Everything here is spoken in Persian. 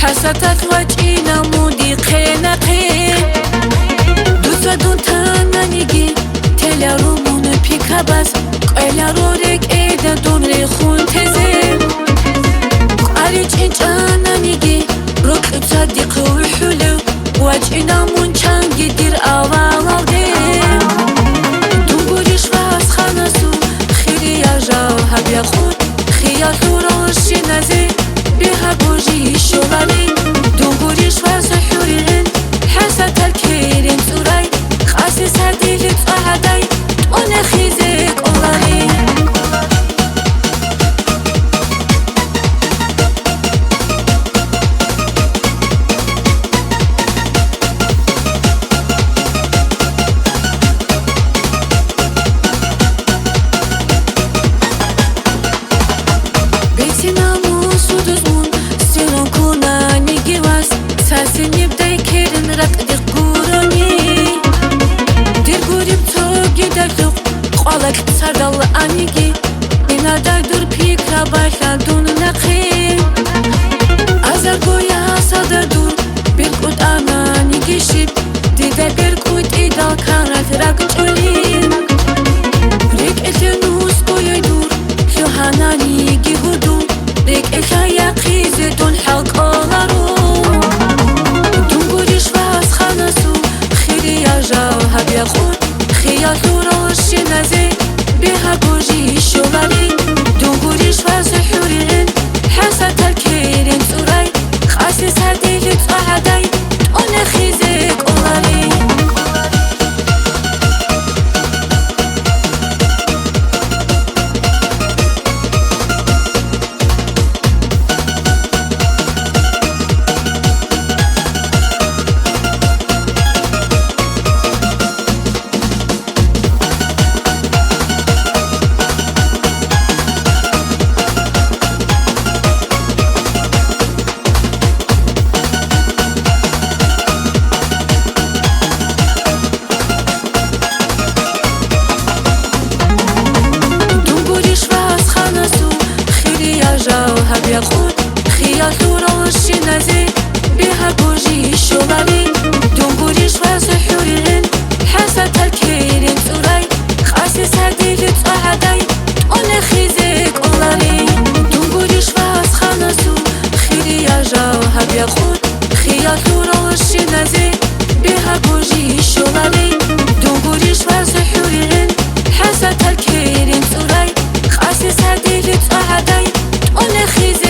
حساتك وجهنا مودي قينا قين دوتا دون تانانيجي تلا رومون بيكا بس قيلا رورك ايدا دون ريخون تزيم قارج انجانانيجي روك تصدق وحلو وجهنا منشانجي دير اوال ديم دونگوریش واس خانسو خیلی اجا هبیا خود خیال روشی نزی بها گوجی شوالي دونگوریش واس حورين حسات الكيرين سوراي خاسي سادي لتصعداي وانا خيزك اولاري ساسني بداي كيرن رقد قوروني دير قوري بتوقي دردوق قوالك تسردل انيجي بنا دردور بيك رابايخا دون نقي ازر قويا صدردور بيرقود انانيجي شيب ديدا بيرقود ايدال كانت رقجولين ريك النوس قويا دور شو هانانيجي هدو ريك الخايا قيزي دون حلق اولارو هبیا خود خیال روشی نزی بها گوجی شوالي دونگوریش واس حورين حسات الكيرين سوراي خاسي سادي لتصعداي وانا خيزك اولاري هبیا خود خیال روشی نزی بها گوجی شوالي دونگوریش واس حورين حسات الكيرين سوراي خاسي سادي لتصعداي وانا خيزك اولاري دونگوریش واس خانسو خیلی اجا هبیا خود خیال روشی نزی بها گوجی شوالي دونگوریش واس حورين حسات الكيرين سوراي خاسي سادي لتصعداي وانا خيزك